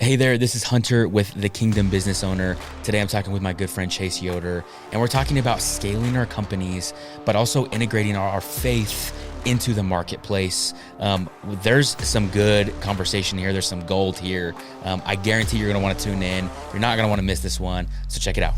Hey there, this is Hunter with The Kingdom Business Owner. Today I'm talking with my good friend Chase Yoder, and we're talking about scaling our companies, but also integrating our faith into the marketplace. There's some good conversation here. There's some gold here. I guarantee you're going to want to tune in. You're not going to want to miss this one, so check it out.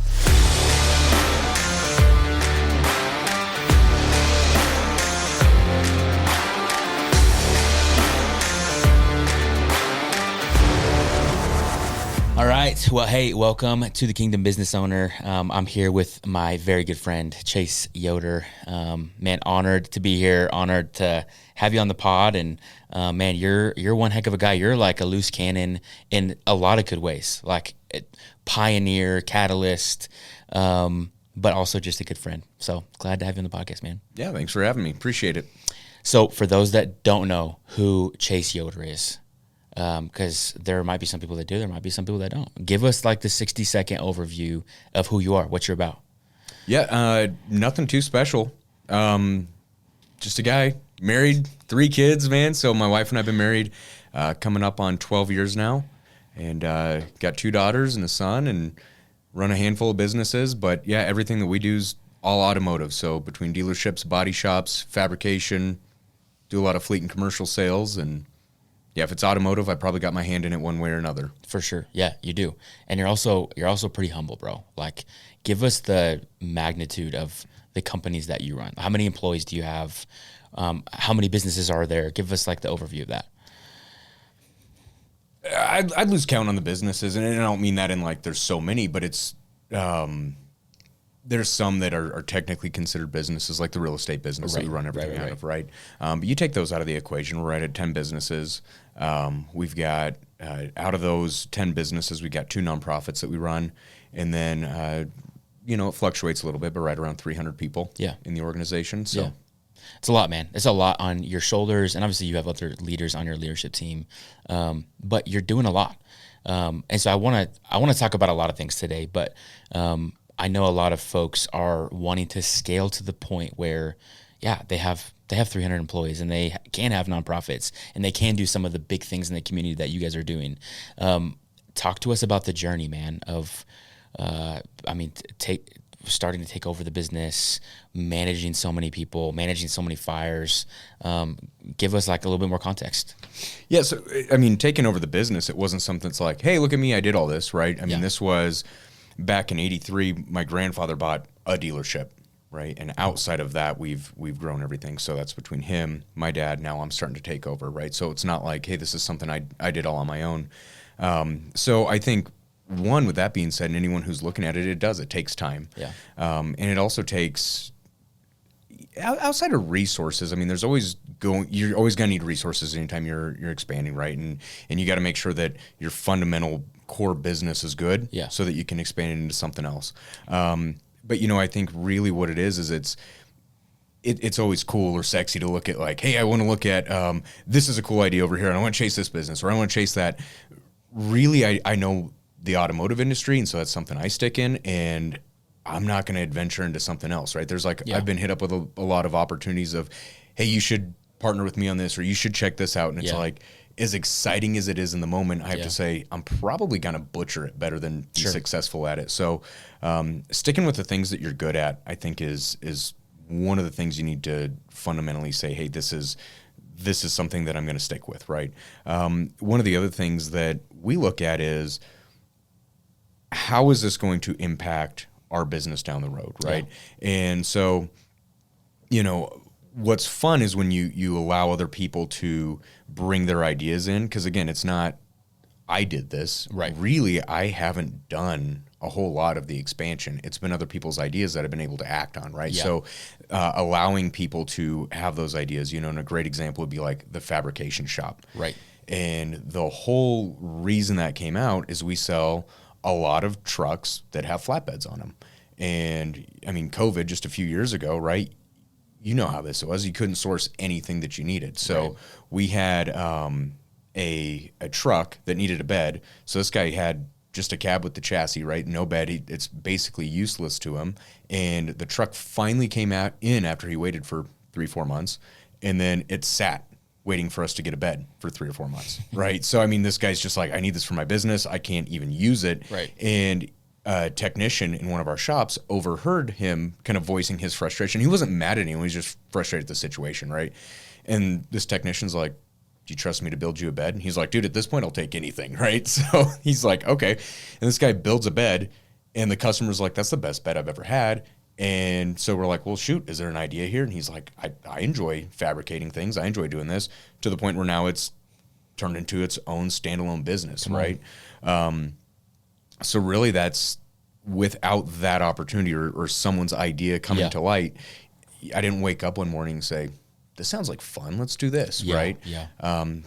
All right. Well, hey, welcome to the Kingdom Business Owner. I'm here with my very good friend, Chase Yoder. Man, honored to be here. Honored to have you on the pod. And man, you're one heck of a guy. You're like a loose cannon in a lot of good ways, like pioneer, catalyst, but also just a good friend. So glad to have you on the podcast, man. Yeah, thanks for having me. Appreciate it. So for those that don't know who Chase Yoder is, because there might be some people that do, there might be some people that don't. Give us like the 60-second overview of who you are, what you're about. Yeah, nothing too special. Just a guy, married, 3 kids, man. So my wife and I have been married coming up on 12 years now, and got 2 daughters and a son, and run a handful of businesses. But yeah, everything that we do is all automotive. So between dealerships, body shops, fabrication, do a lot of fleet and commercial sales, and yeah, if it's automotive, I probably got my hand in it one way or another. For sure. Yeah, you do. And you're also pretty humble, bro. Like, give us the magnitude of the companies that you run. How many employees do you have? How many businesses are there? Give us like the overview of that. I'd lose count on the businesses, and I don't mean that in like there's so many, but it's there's some that are technically considered businesses, like the real estate business that we run everything out of, right? But you take those out of the equation, we're right at 10 businesses. We've got, out of those 10 businesses, we got 2 nonprofits that we run. And then, it fluctuates a little bit, but right around 300 people in the organization. So yeah. It's a lot, man. It's a lot on your shoulders. And obviously you have other leaders on your leadership team. But you're doing a lot. And so I want to talk about a lot of things today, but, I know a lot of folks are wanting to scale to the point where, they have 300 employees and they can have nonprofits and they can do some of the big things in the community that you guys are doing. Talk to us about the journey, man, of, starting to take over the business, managing so many people, managing so many fires. Give us like a little bit more context. Yeah. So, taking over the business, it wasn't something that's like, hey, look at me, I did all this, right? This was back in '83, my grandfather bought a dealership, right? And outside of that, we've grown everything. So that's between him, my dad, now I'm starting to take over, right? So it's not like, hey, this is something I did all on my own. So I think, one, with that being said, and anyone who's looking at it, it takes time. Yeah. And it also takes, outside of resources, you're always going to need resources anytime you're expanding, right? And you got to make sure that your fundamental core business is good, so that you can expand it into something else. But I think really what it is it's always cool or sexy to look at, like, hey, I want to look at this is a cool idea over here, and I want to chase this business, or I want to chase that. Really, I know the automotive industry, and so that's something I stick in, and I'm not going to adventure into something else, right? There's I've been hit up with a lot of opportunities of, hey, you should partner with me on this, or you should check this out. And it's like, as exciting as it is in the moment, I have to say, I'm probably going to butcher it better than be successful at it. So sticking with the things that you're good at, I think is one of the things you need to fundamentally say, hey, this is something that I'm going to stick with, right? One of the other things that we look at is, how is this going to impact our business down the road, right? Yeah. And so, what's fun is when you allow other people to bring their ideas in, because again, it's not, I did this. Right. Really, I haven't done a whole lot of the expansion. It's been other people's ideas that I've been able to act on, right? Yeah. So allowing people to have those ideas, and a great example would be like the fabrication shop. Right. And the whole reason that came out is we sell a lot of trucks that have flatbeds on them. And COVID just a few years ago, right? You know how this was. You couldn't source anything that you needed. So we had a truck that needed a bed. So this guy had just a cab with the chassis, right? No bed. It's basically useless to him. And the truck finally came in after he waited for 3-4 months. And then it sat waiting for us to get a bed for 3 or 4 months, right? So, I mean, this guy's just like, I need this for my business. I can't even use it. Right. And a technician in one of our shops overheard him kind of voicing his frustration. He wasn't mad at anyone. He was just frustrated at the situation, right? And this technician's like, do you trust me to build you a bed? And he's like, dude, at this point, I'll take anything, right? So he's like, okay. And this guy builds a bed, and the customer's like, that's the best bed I've ever had. And so we're like, well, shoot, is there an idea here? And he's like, I enjoy fabricating things. I enjoy doing this, to the point where now it's turned into its own standalone business, right? So really that's without that opportunity or someone's idea coming to light, I didn't wake up one morning and say, this sounds like fun. Let's do this, right? Yeah.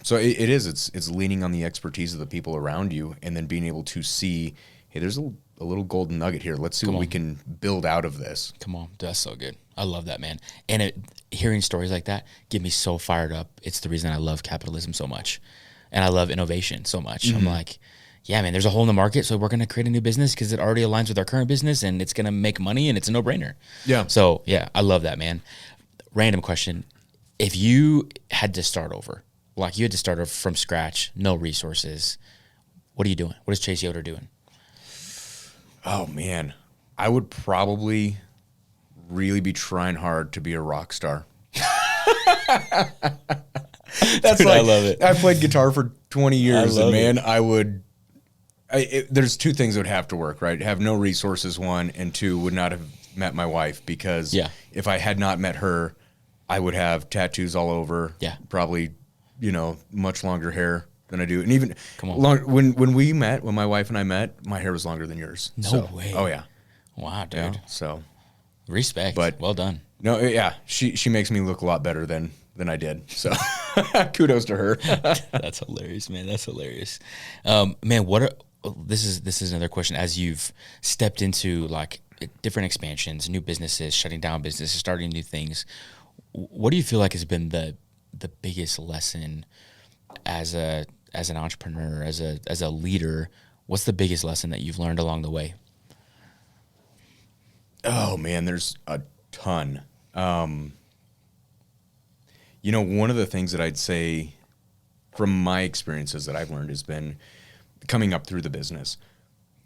So it's leaning on the expertise of the people around you, and then being able to see, hey, there's a little golden nugget here. Let's see what we can build out of this. Come on. That's so good. I love that, man. And hearing stories like that get me so fired up. It's the reason I love capitalism so much. And I love innovation so much. I'm like, yeah, man, there's a hole in the market, so we're going to create a new business because it already aligns with our current business, and it's going to make money, and it's a no-brainer. Yeah. So, yeah, I love that, man. Random question. If you had to start over, like you had to start over from scratch, no resources, what are you doing? What is Chase Yoder doing? Oh, man. I would probably really be trying hard to be a rock star. That's Dude, like, I love it. I played guitar for 20 years, and man, it. There's two things that would have to work, right? Have no resources, one, and two, would not have met my wife, because if I had not met her, I would have tattoos all over. Yeah. Probably, much longer hair than I do. And even when my wife and I met, my hair was longer than yours. No way. Oh yeah. Wow, dude. Yeah, so respect. But well done. No, yeah. She makes me look a lot better than I did. So kudos to her. That's hilarious, man. That's hilarious. Man, this is another question. As you've stepped into like different expansions, new businesses, shutting down businesses, starting new things, what do you feel like has been the biggest lesson as an entrepreneur, as a leader? What's the biggest lesson that you've learned along the way? Oh man, there's a ton. One of the things that I'd say from my experiences that I've learned has been coming up through the business,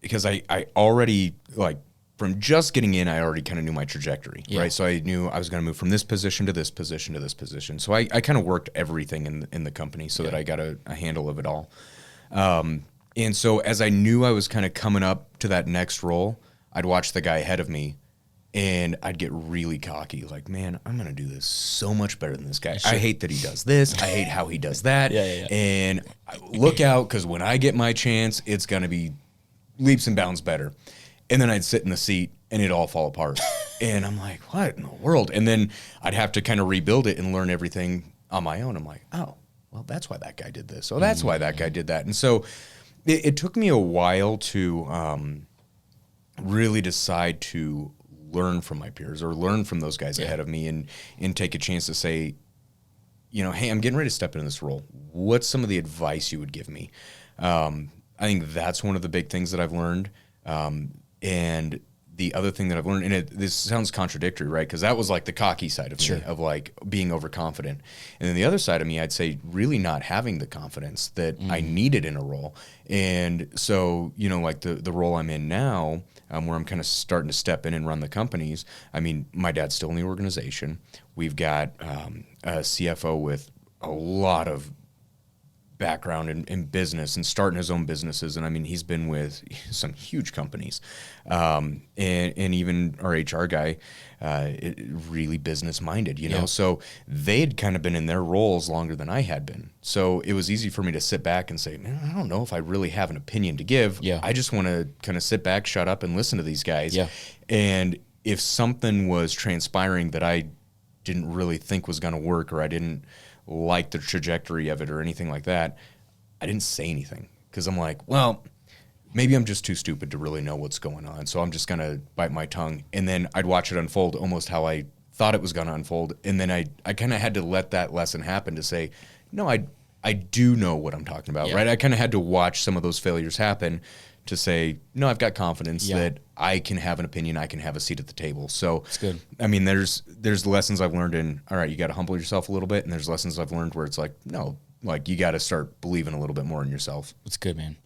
because I already, like, from just getting in, I already kind of knew my trajectory, right? So I knew I was going to move from this position to this position to this position. So I kind of worked everything in the company so that I got a handle of it all. And so as I knew I was kind of coming up to that next role, I'd watch the guy ahead of me, and I'd get really cocky, like, man, I'm going to do this so much better than this guy. Sure. I hate that he does this. I hate how he does that. And look out, because when I get my chance, it's going to be leaps and bounds better. And then I'd sit in the seat, and it'd all fall apart. And I'm like, what in the world? And then I'd have to kind of rebuild it and learn everything on my own. I'm like, oh, well, that's why that guy did this. Oh, that's why that guy did that. And so it took me a while to really decide to learn from my peers or learn from those guys ahead of me, and take a chance to say, hey, I'm getting ready to step into this role. What's some of the advice you would give me? I think that's one of the big things that I've learned. And the other thing that I've learned, and this sounds contradictory, right? Because that was like the cocky side of me, of like being overconfident. And then the other side of me, I'd say really not having the confidence that I needed in a role. And so, like the role I'm in now, where I'm kind of starting to step in and run the companies. I mean, my dad's still in the organization. We've got a CFO with a lot of background in business and starting his own businesses. And I mean, he's been with some huge companies. And even our HR guy, really business minded, so they'd kind of been in their roles longer than I had been. So it was easy for me to sit back and say, man, I don't know if I really have an opinion to give. I just want to kind of sit back, shut up, and listen to these guys. And if something was transpiring that I didn't really think was going to work, or I didn't like the trajectory of it or anything like that, I didn't say anything, because I'm like, well, maybe I'm just too stupid to really know what's going on, so I'm just going to bite my tongue. And then I'd watch it unfold almost how I thought it was going to unfold, and then I kind of had to let that lesson happen to say, no, I I do know what I'm talking about, right? I kind of had to watch some of those failures happen to say, no, I've got confidence that I can have an opinion, I can have a seat at the table. So it's good. I mean, there's lessons I've learned in, all right, you got to humble yourself a little bit. And there's lessons I've learned where it's like, no, like you got to start believing a little bit more in yourself. It's good, man.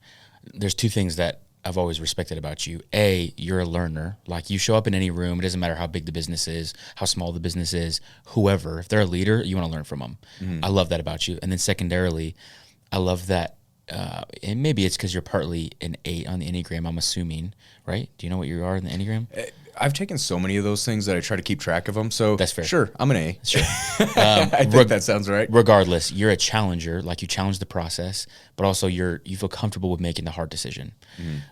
There's two things that I've always respected about you. A, you're a learner. Like you show up in any room. It doesn't matter how big the business is, how small the business is, whoever. If they're a leader, you want to learn from them. I love that about you. And then secondarily, I love that, and maybe it's because you're partly an 8 on the Enneagram, I'm assuming, right? Do you know what you are in the Enneagram? I've taken so many of those things that I try to keep track of them. So that's fair. Sure, I'm an A. Sure. I think that sounds right. Regardless, you're a challenger. Like you challenge the process, but also you feel comfortable with making the hard decision.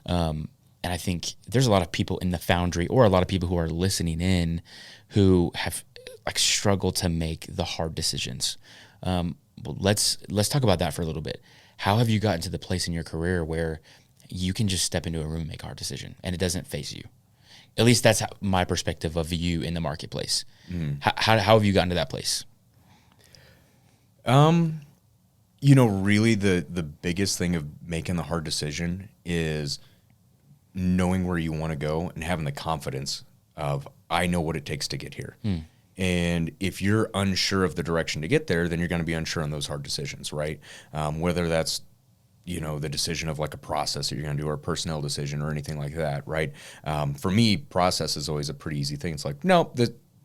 And I think there's a lot of people in the Foundry, or a lot of people who are listening in, who have like struggled to make the hard decisions. Well, let's talk about that for a little bit. How have you gotten to the place in your career where you can just step into a room and make a hard decision and it doesn't face you? At least that's my perspective of you in the marketplace. How have you gotten to that place? Really the biggest thing of making the hard decision is knowing where you want to go and having the confidence of, I know what it takes to get here. And if you're unsure of the direction to get there, then you're going to be unsure on those hard decisions, right? Whether that's, the decision of like a process that you're going to do, or a personnel decision or anything like that, right? For me, process is always a pretty easy thing. It's like, no,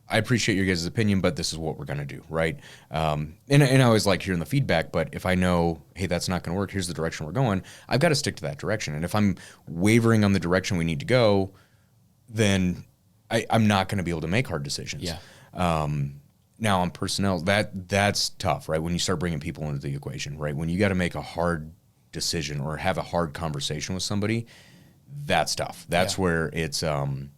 I appreciate your guys' opinion, but this is what we're going to do, right? And I always like hearing the feedback, but if I know, hey, that's not going to work, here's the direction we're going, I've got to stick to that direction. And if I'm wavering on the direction we need to go, then I'm not going to be able to make hard decisions. Yeah. Now on personnel, that's tough, right? When you start bringing people into the equation, right? When you got to make a hard decision or have a hard conversation with somebody, that's tough. That's where it's, I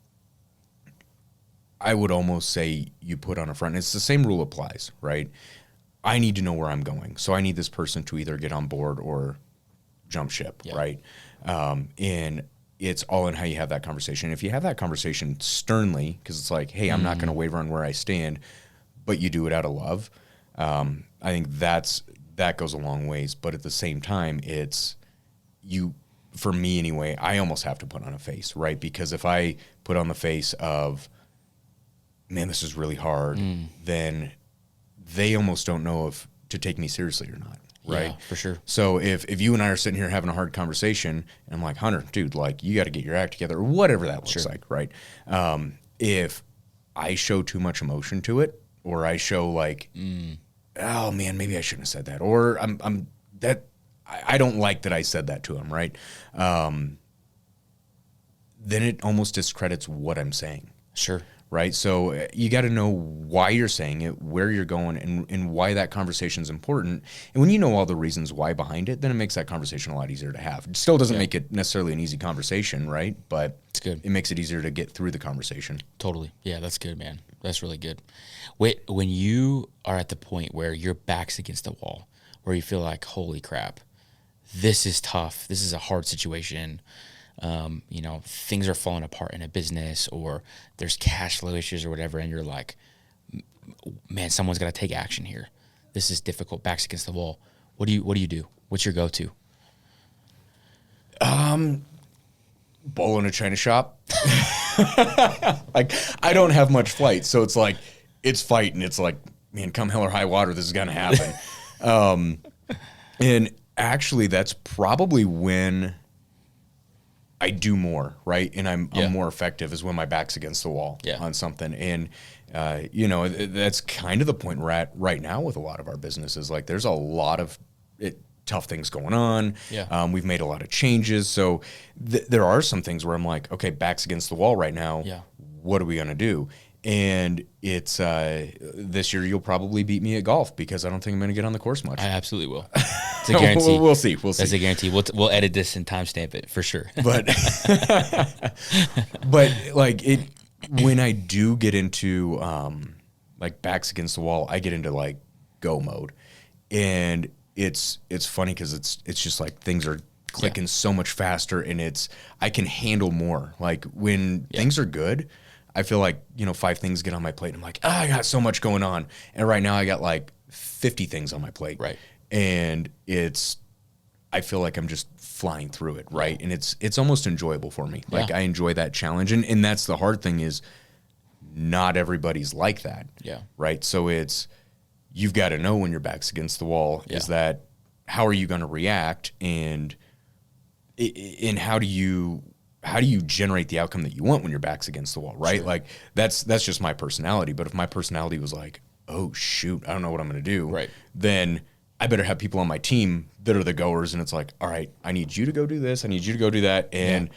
would almost say you put on a front. It's the same rule applies, right? I need to know where I'm going. So I need this person to either get on board or jump ship, right? And it's all in how you have that conversation. If you have that conversation sternly, because it's like, hey, I'm not going to waver on where I stand, but you do it out of love, I think that goes a long ways. But at the same time, it's for me anyway, I almost have to put on a face, right? Because if I put on the face of, man, this is really hard, then they almost don't know if to take me seriously or not. Right. Yeah, for sure. So if you and I are sitting here having a hard conversation and I'm like, Hunter, dude, like you got to get your act together, or whatever that looks like. Right. If I show too much emotion to it, or I show like, oh man, maybe I shouldn't have said that, or I don't like that I said that to him. Right. Then it almost discredits what I'm saying. Sure. Right. So you got to know why you're saying it, where you're going, and why that conversation is important. And when you know all the reasons why behind it, then it makes that conversation a lot easier to have. It still doesn't make it necessarily an easy conversation, right? But it's good. It makes it easier to get through the conversation. Totally. Yeah, that's good, man. That's really good. Wait, when you are at the point where your back's against the wall, where you feel like, holy crap, this is tough. This is a hard situation. Things are falling apart in a business, or there's cash flow issues or whatever, and you're like, man, someone's got to take action here. This is difficult. Back's against the wall. What do you do? What's your go-to? Bowl in a china shop. Like, I don't have much flight, so it's like, it's fight, and it's like, man, come hell or high water, this is going to happen. And actually, that's probably when I do more, right? And I'm more effective, is when my back's against the wall on something. And, that's kind of the point we're at right now with a lot of our businesses. Like, there's a lot of tough things going on. Yeah. We've made a lot of changes. So there are some things where I'm like, okay, back's against the wall right now. Yeah. What are we going to do? And it's this year you'll probably beat me at golf, because I don't think I'm going to get on the course much. I absolutely will. It's a guarantee. We'll see. That's a guarantee. We'll edit this and timestamp it for sure. But like when I do get into like backs against the wall, I get into like go mode, and it's funny because it's just like things are clicking so much faster, and I can handle more. Like when things are good, I feel like, 5 things get on my plate, and I'm like, I got so much going on. And right now I got like 50 things on my plate. Right. and I feel like I'm just flying through it, right? And it's almost enjoyable for me. Like I enjoy that challenge, and that's the hard thing is not everybody's like that. Yeah. Right. So you've got to know when your back's against the wall. Is that how are you going to react, and how do you generate the outcome that you want when your back's against the wall, right? Sure. Like that's just my personality. But if my personality was like, oh shoot, I don't know what I'm going to do, right, then I better have people on my team that are the goers, and it's like, all right, I need you to go do this, I need you to go do that, and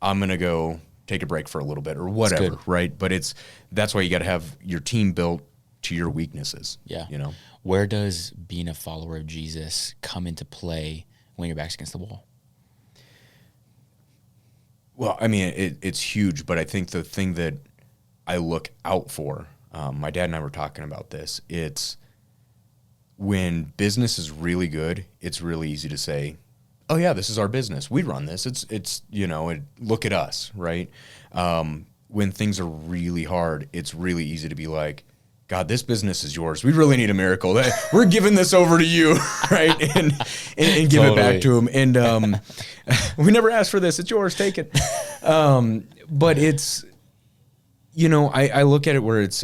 I'm going to go take a break for a little bit or whatever, right? But that's why you got to have your team built to your weaknesses. Yeah. You know, where does being a follower of Jesus come into play when your back's against the wall? Well, I mean, it's huge, but I think the thing that I look out for, my dad and I were talking about this, it's when business is really good, it's really easy to say, oh yeah, this is our business. We run this. It's look at us, right? When things are really hard, it's really easy to be like, God, this business is yours. We really need a miracle. We're giving this over to you, right? And give it back to him. And we never asked for this. It's yours. Take it. But it's, I look at it where it's,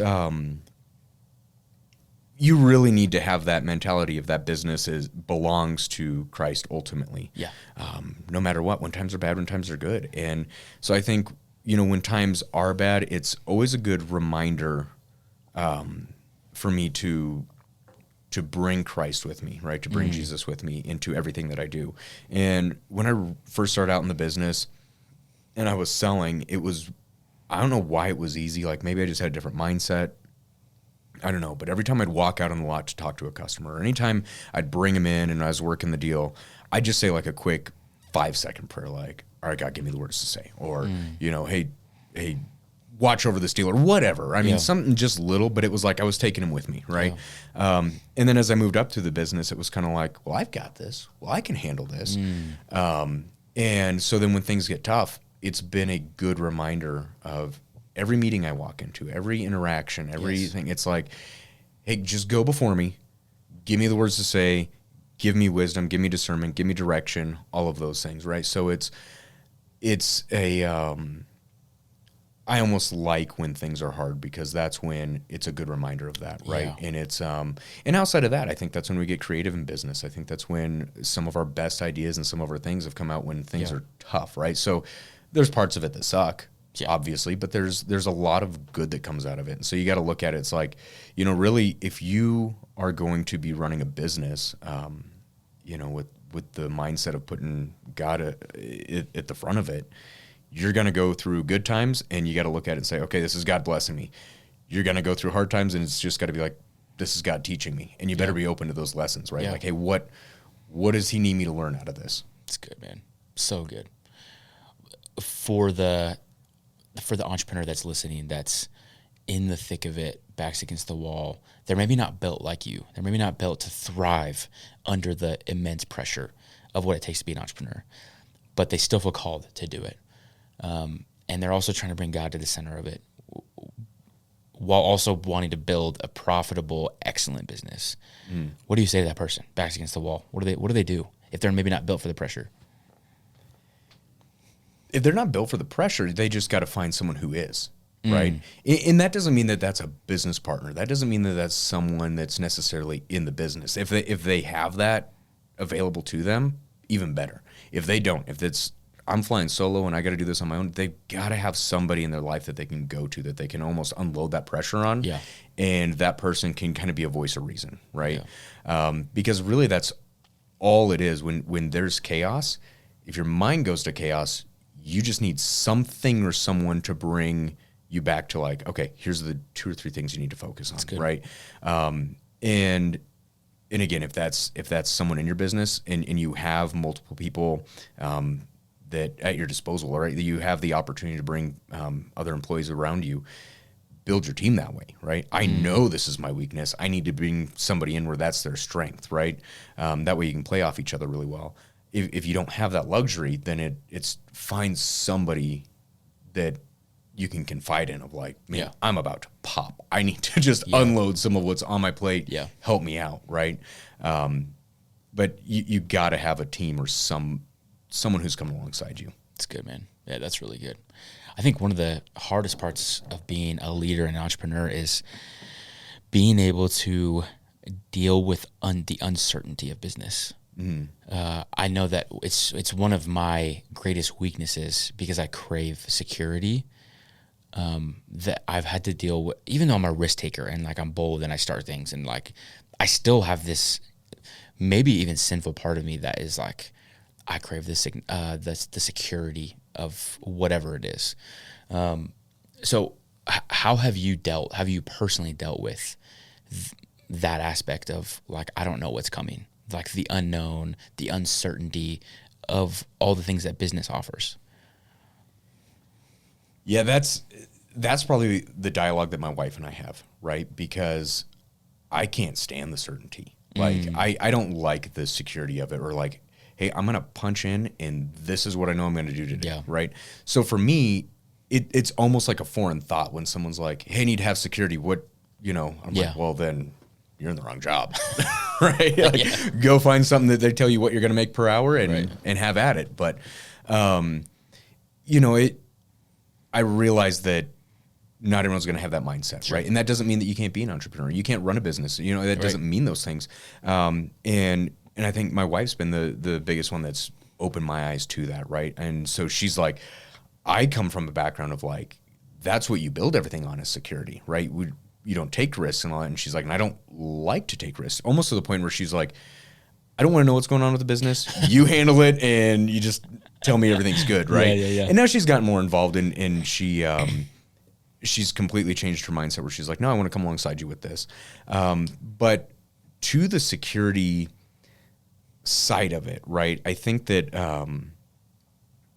you really need to have that mentality of that business belongs to Christ ultimately. Yeah. No matter what, when times are bad, when times are good. And so I think, when times are bad, it's always a good reminder for me to bring Christ with me, right? To bring Jesus with me into everything that I do. And when I first started out in the business and I was selling, I don't know why it was easy. Like maybe I just had a different mindset. I don't know. But every time I'd walk out on the lot to talk to a customer, or anytime I'd bring them in and I was working the deal, I'd just say like a quick 5-second prayer, like, all right, God, give me the words to say. Or, hey, watch over this deal or whatever. I mean, something just little, but it was like I was taking him with me, right? Yeah. And then as I moved up through the business, it was kind of like, well, I've got this. Well, I can handle this. And so then when things get tough, it's been a good reminder of every meeting I walk into, every interaction, everything. It's like, hey, just go before me. Give me the words to say. Give me wisdom. Give me discernment. Give me direction. All of those things, right? So it's a... I almost like when things are hard because that's when it's a good reminder of that, right? Yeah. And it's and outside of that, I think that's when we get creative in business. I think that's when some of our best ideas and some of our things have come out when things are tough, right? So there's parts of it that suck, obviously, but there's a lot of good that comes out of it. And so you got to look at it. It's like, really, if you are going to be running a business, with the mindset of putting God at the front of it, you're going to go through good times and you got to look at it and say, okay, this is God blessing me. You're going to go through hard times and it's just got to be like, this is God teaching me. And you better be open to those lessons, right? Like, hey, what does he need me to learn out of this? It's good, man. So good. For the entrepreneur that's listening, that's in the thick of it, backs against the wall, they're maybe not built like you. They're maybe not built to thrive under the immense pressure of what it takes to be an entrepreneur, but they still feel called to do it. And they're also trying to bring God to the center of it while also wanting to build a profitable, excellent business. What do you say to that person? Backs against the wall. What do they do if they're maybe not built for the pressure? If they're not built for the pressure, they just got to find someone who is, right? And that doesn't mean that that's a business partner. That doesn't mean that that's someone that's necessarily in the business. If they have that available to them, even better. If they don't, if it's I'm flying solo and I got to do this on my own, they've got to have somebody in their life that they can go to, that they can almost unload that pressure on. Yeah. And that person can kind of be a voice of reason, right? Yeah. Because really that's all it is. When there's chaos, if your mind goes to chaos, you just need something or someone to bring you back to like, okay, here's the 2 or 3 things you need to focus on, right? And again, if that's someone in your business and you have multiple people that at your disposal, right? That you have the opportunity to bring other employees around you, build your team that way, right? I know this is my weakness. I need to bring somebody in where that's their strength, right? That way you can play off each other really well. If you don't have that luxury, then it's find somebody that you can confide in of like, man, I'm about to pop. I need to just unload some of what's on my plate. Yeah. Help me out, right? but you got to have a team or someone who's coming alongside you. That's good, man. Yeah, that's really good. I think one of the hardest parts of being a leader and an entrepreneur is being able to deal with the uncertainty of business. I know that it's one of my greatest weaknesses because I crave security. That I've had to deal with, even though I'm a risk taker and like I'm bold and I start things and like I still have this maybe even sinful part of me that is like I crave this the security of whatever it is. So how have you personally dealt with that aspect of like I don't know what's coming, like the unknown, the uncertainty of all the things that business offers? Yeah, that's probably the dialogue that my wife and I have, right? Because I can't stand the certainty. Like I don't like the security of it, or like, hey, I'm gonna punch in and this is what I know I'm gonna do today, right? So for me, it's almost like a foreign thought when someone's like, hey, I need to have security. What, I'm like, well, then you're in the wrong job, right? Like, go find something that they tell you what you're gonna make per hour and have at it. But, I realize that not everyone's going to have that mindset, right? And that doesn't mean that you can't be an entrepreneur. You can't run a business. That doesn't mean those things. And I think my wife's been the biggest one that's opened my eyes to that, right? And so she's like, I come from a background of like, that's what you build everything on is security, right? You don't take risks and all that. And she's like, and I don't like to take risks, almost to the point where she's like, I don't want to know what's going on with the business. You handle it and you just tell me everything's good, right? Yeah. And now she's gotten more involved and she's completely changed her mindset where she's like, no, I want to come alongside you with this. But to the security side of it, right? I think that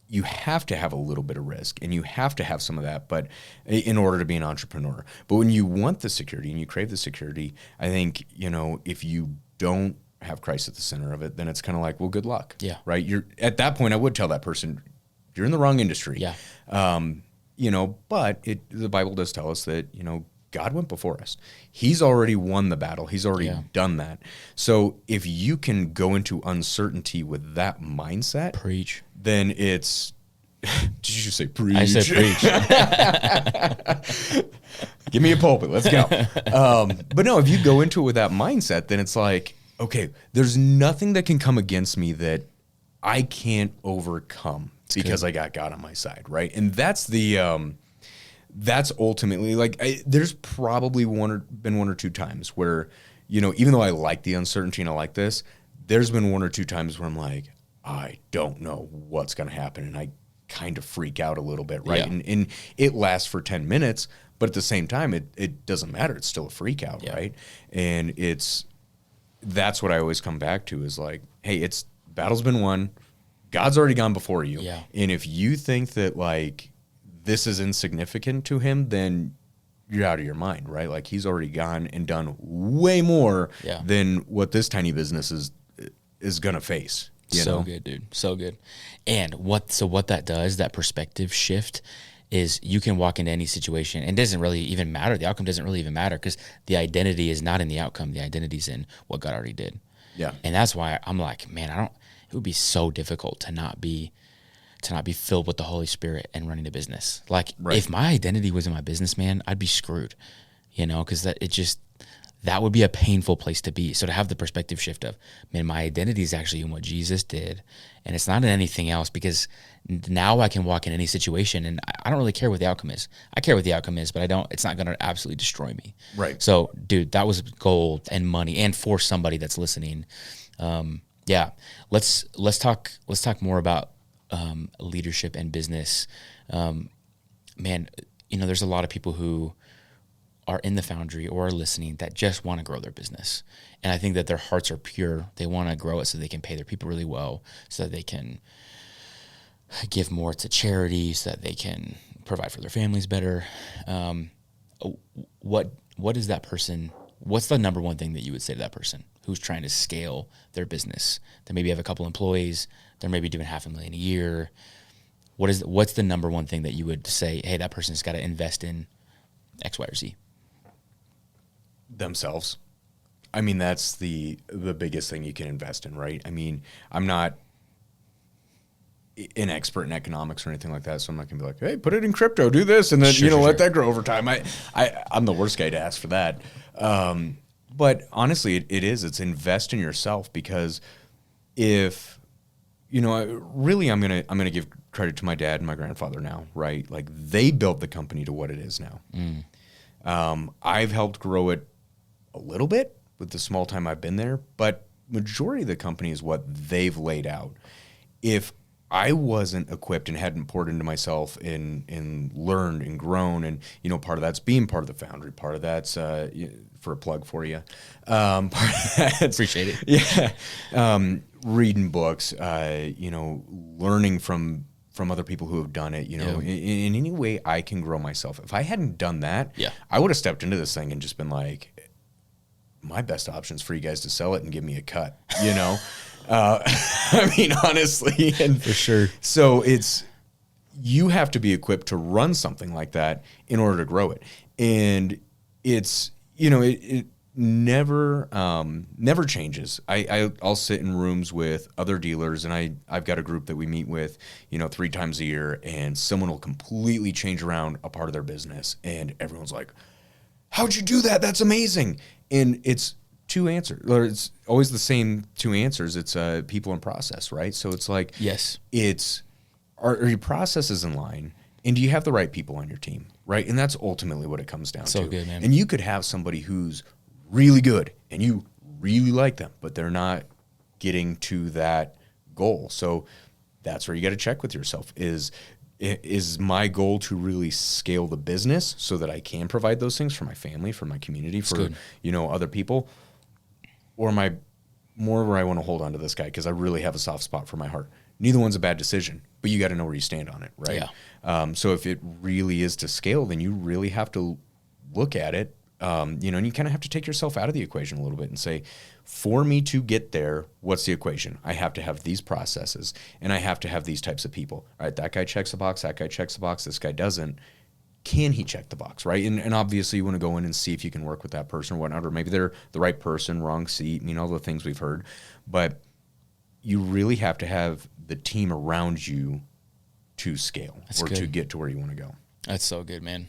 you have to have a little bit of risk and you have to have some of that, but in order to be an entrepreneur. But when you want the security and you crave the security, I think, if you don't have Christ at the center of it, then it's kind of like, well, good luck. Yeah. Right. At that point, I would tell that person, you're in the wrong industry. Yeah. But the Bible does tell us that, God went before us. He's already won the battle. He's already done that. So if you can go into uncertainty with that mindset, preach, then it's, did you just say preach? I said preach. Give me a pulpit. Let's go. But no, if you go into it with that mindset, then it's like, okay, there's nothing that can come against me that I can't overcome because I got God on my side, right? And that's that's ultimately like, there's probably been one or two times where, even though I like the uncertainty and I like this, there's been one or two times where I'm like, I don't know what's going to happen. And I kind of freak out a little bit, right? Yeah. And it lasts for 10 minutes, but at the same time, it doesn't matter. It's still a freak out, right? And that's what I always come back to is like, hey, battle's been won. God's already gone before you. Yeah. And if you think that like this is insignificant to him, then you're out of your mind, right? Like he's already gone and done way more than what this tiny business is going to face. So good, dude. So good. And what that does, that perspective shift, is you can walk into any situation and it doesn't really even matter. The outcome doesn't really even matter because the identity is not in the outcome. The identity's in what God already did. Yeah. And that's why I'm like, man, it would be so difficult to not be filled with the Holy Spirit and running a business. Like if my identity was in my business, man, I'd be screwed, because that would be a painful place to be. So to have the perspective shift of, man, my identity is actually in what Jesus did, and it's not in anything else, because now I can walk in any situation, and I don't really care what the outcome is. I care what the outcome is, but it's not going to absolutely destroy me. Right. So, dude, that was gold and money, and for somebody that's listening, let's talk more about leadership and business. Man, there's a lot of people who are in the foundry or are listening that just want to grow their business. And I think that their hearts are pure. They want to grow it so they can pay their people really well, so that they can give more to charity, so that they can provide for their families better. What is that person? What's the number one thing that you would say to that person who's trying to scale their business? They maybe have a couple employees. They're maybe doing $500,000 a year. What's the number one thing that you would say, hey, that person's got to invest in X, Y, or Z? Themselves. I mean, that's the biggest thing you can invest in, right? I mean, I'm not an expert in economics or anything like that, so I'm not gonna be like, hey, put it in crypto, do this, and then let that grow over time. I'm the worst guy to ask for that. But honestly, it's invest in yourself, because if really, I'm gonna give credit to my dad and my grandfather now, right? Like, they built the company to what it is now. I've helped grow it a little bit with the small time I've been there, but majority of the company is what they've laid out. If I wasn't equipped and hadn't poured into myself and learned and grown, and part of that's being part of the foundry, part of that's for a plug for you, part of that's, appreciate it. Yeah, reading books, learning from other people who have done it, in any way I can grow myself. If I hadn't done that, I would have stepped into this thing and just been like, my best option is for you guys to sell it and give me a cut, I mean, honestly, and for sure. So you have to be equipped to run something like that in order to grow it. And it's, it never changes. I'll sit in rooms with other dealers, and I've got a group that we meet with, 3 times a year, and someone will completely change around a part of their business. And everyone's like, how'd you do that? That's amazing. And it's 2 answers, or it's always the same 2 answers. It's people and process, right? So it's like, yes, are your processes in line, and do you have the right people on your team, right? And that's ultimately what it comes down to. So good, man. And you could have somebody who's really good and you really like them, but they're not getting to that goal. So that's where you got to check with yourself. Is my goal to really scale the business so that I can provide those things for my family, for my community, for other people? Or am I more where I want to hold on to this guy because I really have a soft spot for my heart? Neither one's a bad decision, but you got to know where you stand on it, right? Yeah. So if it really is to scale, then you really have to look at it, and you kind of have to take yourself out of the equation a little bit and say, for me to get there, what's the equation? I have to have these processes, and I have to have these types of people. All right, that guy checks the box, that guy checks the box, this guy doesn't. Can he check the box, right? And obviously you want to go in and see if you can work with that person or whatnot, or maybe they're the right person, wrong seat, all the things we've heard. But you really have to have the team around you to scale to get to where you want to go. That's so good, man.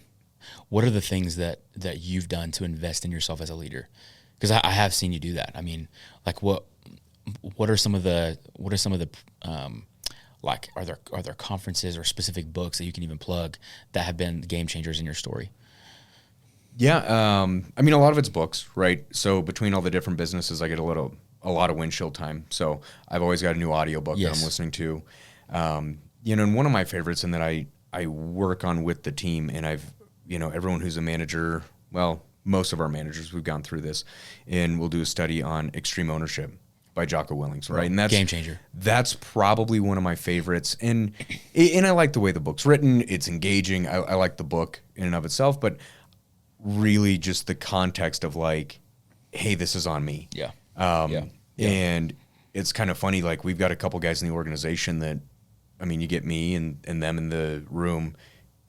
What are the things that you've done to invest in yourself as a leader? Because I have seen you do that. I mean, like what are some of the like are there conferences or specific books that you can even plug that have been game changers in your story? Yeah, I mean, a lot of it's books, right? So between all the different businesses, I get a lot of windshield time. So I've always got a new audiobook that I'm listening to. And one of my favorites, and that I work on with the team, and I've everyone who's a manager, well, most of our managers, we've gone through this, and we'll do a study on extreme ownership by Jocko Willings, right? And that's game changer. That's probably one of my favorites, and I like the way the book's written. It's engaging. I like the book in and of itself, but really just the context of like, hey, this is on me. Yeah. And it's kind of funny. Like, we've got a couple guys in the organization that, I mean, you get me and them in the room,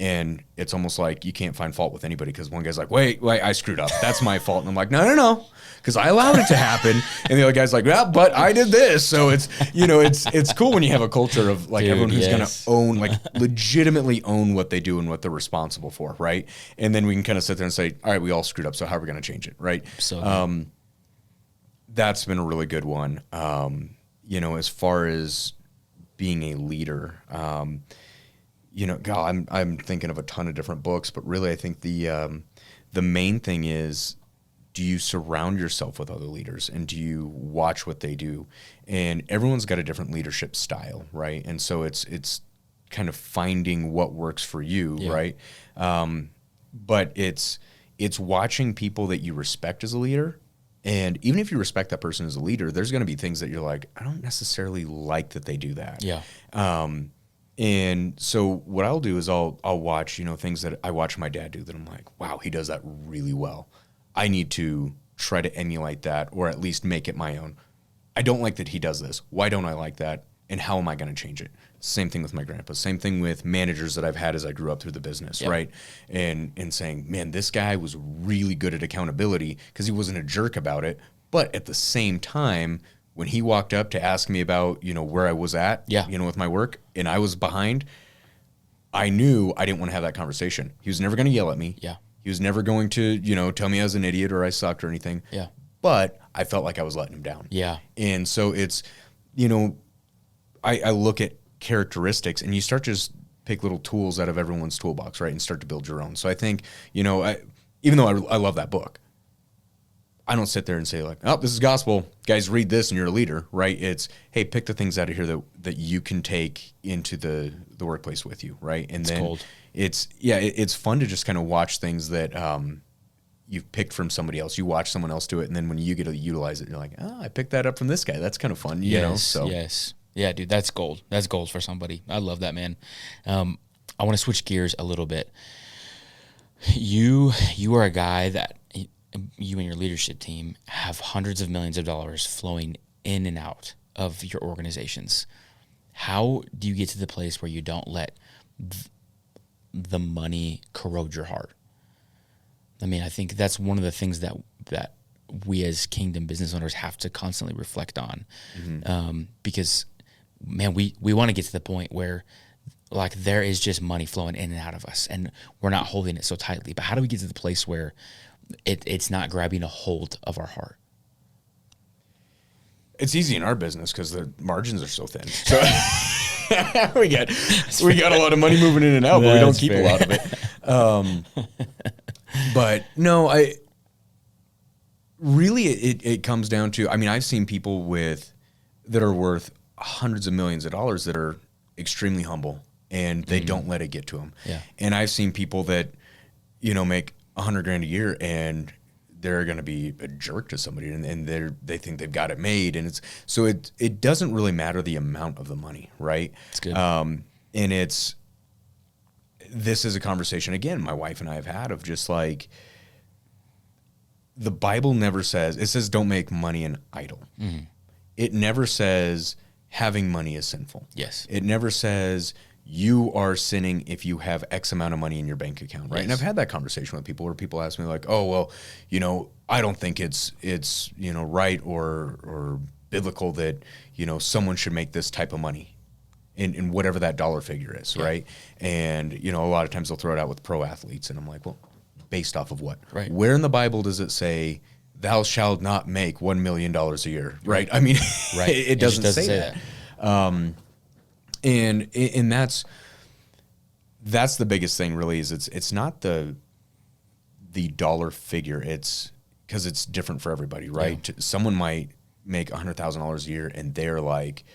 and it's almost like you can't find fault with anybody because one guy's like, wait, I screwed up. That's my fault. And I'm like, no, because I allowed it to happen. And the other guy's like, yeah, but I did this. So it's, it's cool when you have a culture of like everyone who's going to own, like legitimately own what they do and what they're responsible for, right? And then we can kind of sit there and say, all right, we all screwed up, so how are we going to change it, right? So that's been a really good one. As far as being a leader, God, I'm thinking of a ton of different books, but really I think the main thing is, do you surround yourself with other leaders, and do you watch what they do? And everyone's got a different leadership style, right? And so it's kind of finding what works for you, right? But it's watching people that you respect as a leader. And even if you respect that person as a leader, there's going to be things that you're like, I don't necessarily like that they do that. Yeah. And so what I'll do is I'll watch, things that I watch my dad do that I'm like, wow, he does that really well. I need to try to emulate that, or at least make it my own. I don't like that he does this. Why don't I like that? And how am I going to change it? Same thing with my grandpa. Same thing with managers that I've had as I grew up through the business, right? And saying, man, this guy was really good at accountability because he wasn't a jerk about it, But at the same time, when he walked up to ask me about, where I was at, with my work, and I was behind, I knew I didn't want to have that conversation. He was never going to yell at me. Yeah. He was never going to, tell me I was an idiot or I sucked or anything. Yeah. But I felt like I was letting him down. Yeah. And so it's, I look at characteristics, and you start to just pick little tools out of everyone's toolbox, right, and start to build your own. So I think, even though I love that book, I don't sit there and say like, oh, this is gospel. Guys, read this and you're a leader, right? It's, hey, pick the things out of here that you can take into the workplace with you, right? And then gold. It's fun to just kind of watch things that you've picked from somebody else. You watch someone else do it, and then when you get to utilize it, you're like, oh, I picked that up from this guy. That's kind of fun, So yes. Yeah, dude, that's gold. That's gold for somebody. I love that, man. I want to switch gears a little bit. You are a guy that you and your leadership team have hundreds of millions of dollars flowing in and out of your organizations. How do you get to the place where you don't let the money corrode your heart? I mean, I think that's one of the things that we as kingdom business owners have to constantly reflect on, because, man, we want to get to the point where like there is just money flowing in and out of us, and we're not holding it so tightly. But how do we get to the place where it's not grabbing a hold of our heart? It's easy in our business because the margins are so thin. So we got a lot of money moving in and out, but we don't keep a lot of it. But no, it comes down to, I mean, I've seen people that are worth hundreds of millions of dollars that are extremely humble, and they don't let it get to them. Yeah. And I've seen people that, make $100,000 a year, and they're going to be a jerk to somebody, and they think they've got it made. And it doesn't really matter the amount of the money, right? It's good. And this is a conversation, again, my wife and I have had, of just like, the Bible never says, it says don't make money an idol. Mm-hmm. It never says having money is sinful. Yes. It never says you are sinning if you have X amount of money in your bank account, right? Yes. And I've had that conversation with people where people ask me like, oh, well, I don't think it's right or biblical that, someone should make this type of money in whatever that dollar figure is, right? And, a lot of times they'll throw it out with pro athletes, and I'm like, well, based off of what? Right. Where in the Bible does it say thou shalt not make $1 million a year, right? I mean, right. it doesn't say that. And that's the biggest thing, really, is it's not the dollar figure. It's because it's different for everybody, right? Yeah. Someone might make $100,000 a year, and they're like,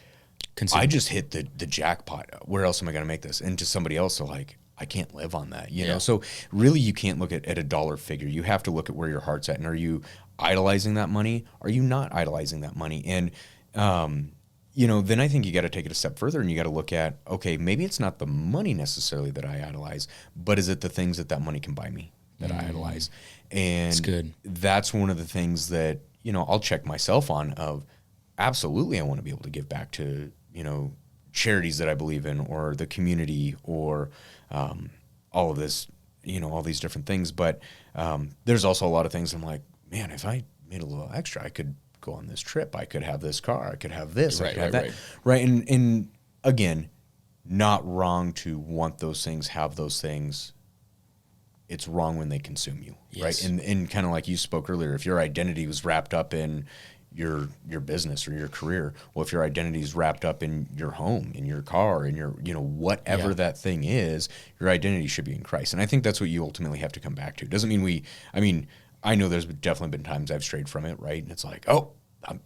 I just hit the jackpot. Where else am I going to make this? And to somebody else, they're like, I can't live on that, you know? So really, you can't look at a dollar figure. You have to look at where your heart's at. And are you idolizing that money? Are you not idolizing that money? And, then I think you got to take it a step further, and you got to look at, okay, maybe it's not the money necessarily that I idolize, but is it the things that money can buy me that I idolize? And that's good. That's one of the things that, I'll check myself on of, absolutely, I want to be able to give back to, charities that I believe in, or the community, or all of this, all these different things. But there's also a lot of things I'm like, man, if I made a little extra, I could go on this trip. I could have this car. I could have this. I could have that. Right. And again, not wrong to want those things, have those things. It's wrong when they consume you. Yes. Right. And kind of like you spoke earlier, if your identity was wrapped up in your business or your career, well, if your identity is wrapped up in your home, in your car, in your, whatever that thing is, your identity should be in Christ. And I think that's what you ultimately have to come back to. Doesn't mean I know there's definitely been times I've strayed from it, right? And it's like, oh, I'm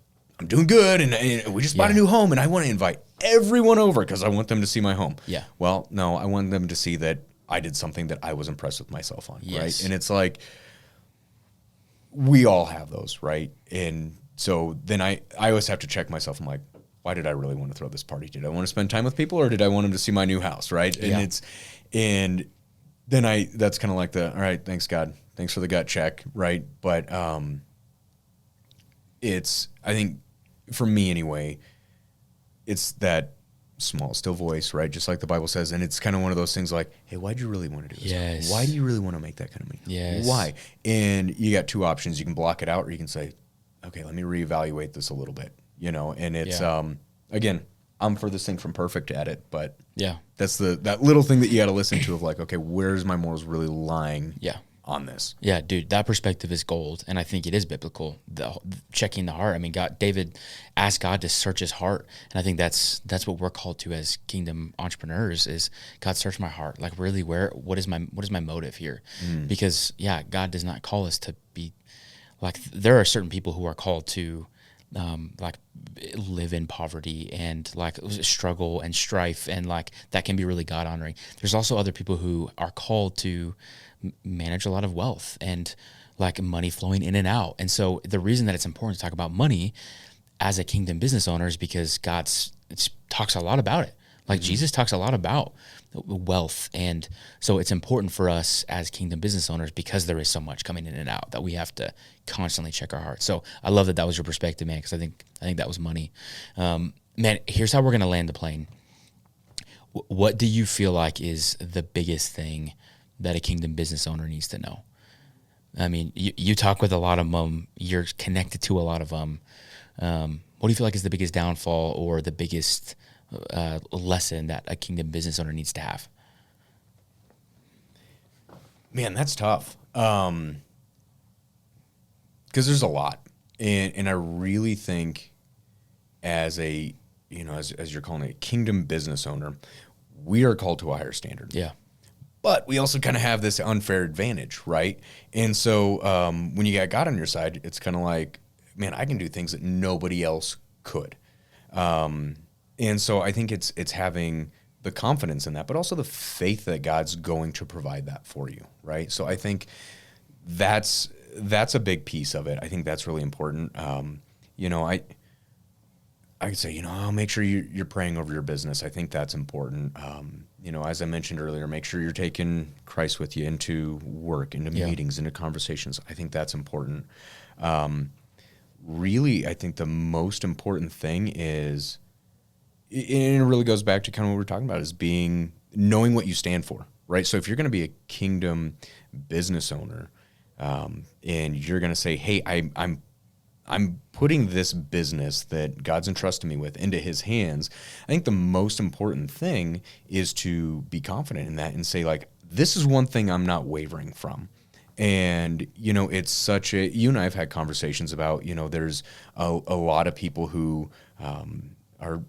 doing good, and we just bought a new home, and I want to invite everyone over because I want them to see my home. Yeah. Well, no, I want them to see that I did something that I was impressed with myself on, right? And it's like, we all have those, right? And so then I always have to check myself. I'm like, why did I really want to throw this party? Did I want to spend time with people, or did I want them to see my new house, right? And then that's kind of like all right, thanks God. Thanks for the gut check, right? But I think for me anyway, it's that small, still voice, right? Just like the Bible says. And it's kind of one of those things like, hey, why do you really want to do this? Yes. Why do you really want to make that kind of money? Yes. Why? And you got two options. You can block it out, or you can say, okay, let me reevaluate this a little bit, and it's, Yeah. again, I'm furthest thing from perfect at it, but Yeah. that's that little thing that you got to listen to of like, okay, where's my morals really lying Yeah. on this? Yeah, dude, that perspective is gold, and I think it is biblical. Checking the heart. I mean, David asked God to search his heart, and I think that's what we're called to as kingdom entrepreneurs. Is God, search my heart? Like, really, what is my motive here? Because yeah, God does not call us to be like. There are certain people who are called to like live in poverty and like struggle and strife, and like that can be really God honoring. There's also other people who are called to manage a lot of wealth and like money flowing in and out. And so the reason that it's important to talk about money as a kingdom business owner is because it talks a lot about it. Like Jesus talks a lot about wealth. And so it's important for us as kingdom business owners, because there is so much coming in and out, that we have to constantly check our hearts. So I love that was your perspective, man, because I think that was money. Man, here's how we're going to land the plane. What do you feel like is the biggest thing that a kingdom business owner needs to know? I mean, you talk with a lot of them. You're connected to a lot of them. What do you feel like is the biggest downfall or the biggest lesson that a kingdom business owner needs to have? Man, that's tough. Because there's a lot, and I really think as a as you're calling it, a kingdom business owner, we are called to a higher standard. Yeah. But we also kind of have this unfair advantage, right? And so when you got God on your side, it's kind of like, man, I can do things that nobody else could. And so I think it's having the confidence in that, but also the faith that God's going to provide that for you, right? So I think that's a big piece of it. I think that's really important. I could say, I'll make sure you're praying over your business. I think that's important. As I mentioned earlier, make sure you're taking Christ with you into work, into meetings, into conversations. I think that's important. Really, I think the most important thing is, and it really goes back to kind of what we're talking about, is knowing what you stand for, right? So if you're going to be a kingdom business owner, and you're going to say, hey, I'm putting this business that God's entrusted me with into his hands, I think the most important thing is to be confident in that and say, like, this is one thing I'm not wavering from. And, it's you and I have had conversations about, there's a lot of people who are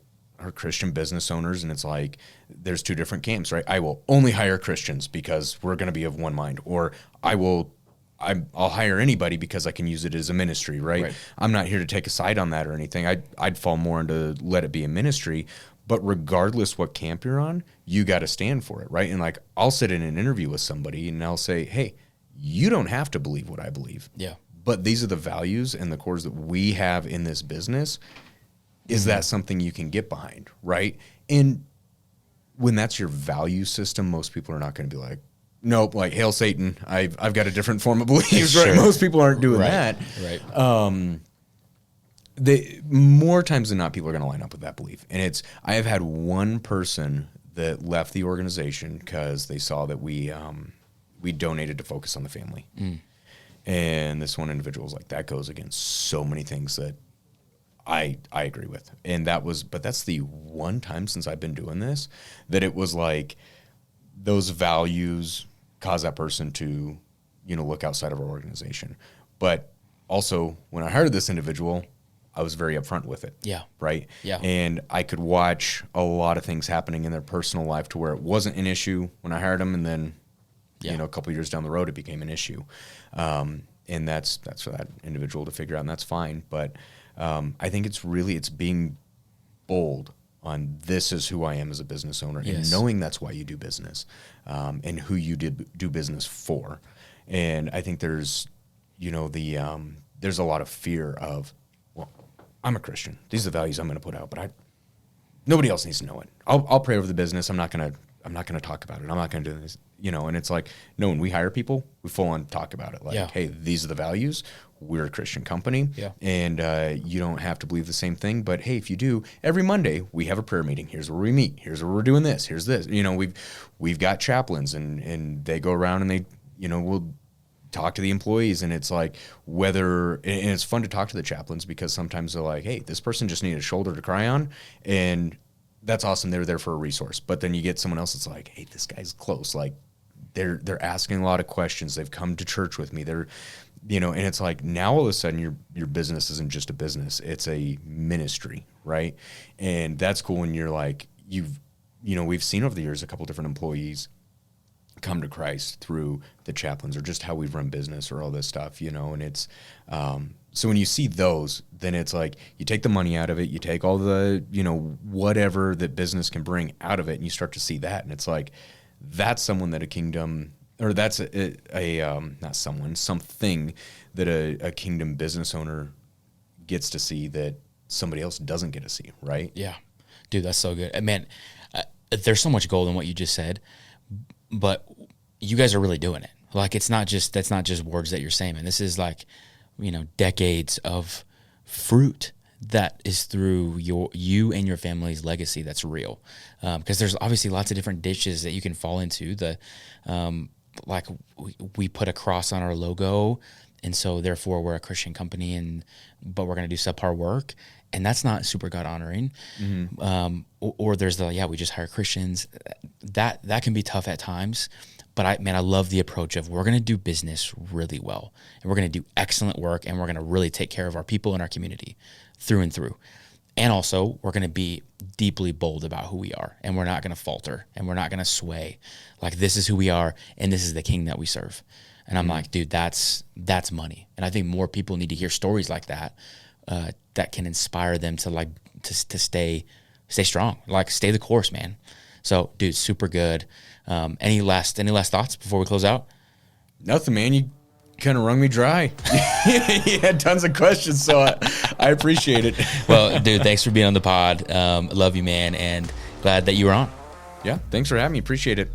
Christian business owners, and it's like there's two different camps, right? I will only hire Christians because we're going to be of one mind, or I'll hire anybody because I can use it as a ministry, right? I'm not here to take a side on that or anything. I'd fall more into let it be a ministry. But regardless what camp you're on, you got to stand for it, right? And like, I'll sit in an interview with somebody and I'll say, hey, you don't have to believe what I believe. Yeah. But these are the values and the cores that we have in this business. Is that something you can get behind, right? And when that's your value system, most people are not going to be like, nope, like, hail Satan, I've got a different form of beliefs, right? Most people aren't doing that. Right. More times than not, people are going to line up with that belief. And I have had one person that left the organization because they saw that we donated to Focus on the Family. And this one individual was like, that goes against so many things that I agree with. And that's the one time since I've been doing this that it was like those values cause that person to, look outside of our organization. But also, when I hired this individual, I was very upfront with it. Yeah. Right? Yeah. And I could watch a lot of things happening in their personal life to where it wasn't an issue when I hired them, and then, a couple of years down the road, it became an issue. And that's for that individual to figure out, and that's fine. But I think it's being bold on this is who I am as a business owner, and knowing that's why you do business, and who you do business for. And I think there's, there's a lot of fear of, well, I'm a Christian. These are the values I'm going to put out, but nobody else needs to know it. I'll pray over the business. I'm not going to talk about it. I'm not going to do this, and it's like, no, when we hire people, we full on talk about it. Like, hey, these are the values. We're a Christian company, and you don't have to believe the same thing. But hey, if you do, every Monday we have a prayer meeting. Here's where we meet. Here's where we're doing this. Here's this. We've got chaplains, and they go around and they, will talk to the employees, and it's like and it's fun to talk to the chaplains because sometimes they're like, hey, this person just needed a shoulder to cry on, and that's awesome. They're there for a resource. But then you get someone else that's like, hey, this guy's close. Like they're asking a lot of questions. They've come to church with me. They're, and it's like now all of a sudden your business isn't just a business. It's a ministry, right? And that's cool when you're like, we've seen over the years a couple different employees come to Christ through the chaplains or just how we've run business or all this stuff, and it's, so when you see those, then it's like you take the money out of it, you take all the, whatever that business can bring out of it, and you start to see that. And it's like, that's someone that a kingdom, or that's something that a kingdom business owner gets to see that somebody else doesn't get to see, right? Yeah. Dude, that's so good. Man, there's so much gold in what you just said. But you guys are really doing it. Like that's not just words that you're saying, man. This is like, decades of fruit that is through you and your family's legacy that's real. Because there's obviously lots of different ditches that you can fall into. Like we put a cross on our logo, and so therefore we're a Christian company, but we're going to do subpar work. And that's not super God honoring. Mm-hmm. Or there's we just hire Christians. That can be tough at times. But I love the approach of we're going to do business really well, and we're going to do excellent work, and we're going to really take care of our people and our community through and through. And also we're going to be deeply bold about who we are, and we're not going to falter, and we're not going to sway. Like this is who we are, and this is the King that we serve. And I'm like, dude, that's money. And I think more people need to hear stories like that. That can inspire them to to stay strong, stay the course, man. So, dude, super good. Any last thoughts before we close out? Nothing, man. You kind of wrung me dry. You had tons of questions, so I appreciate it. Well, dude, thanks for being on the pod. Love you, man, and glad that you were on. Yeah, thanks for having me. Appreciate it.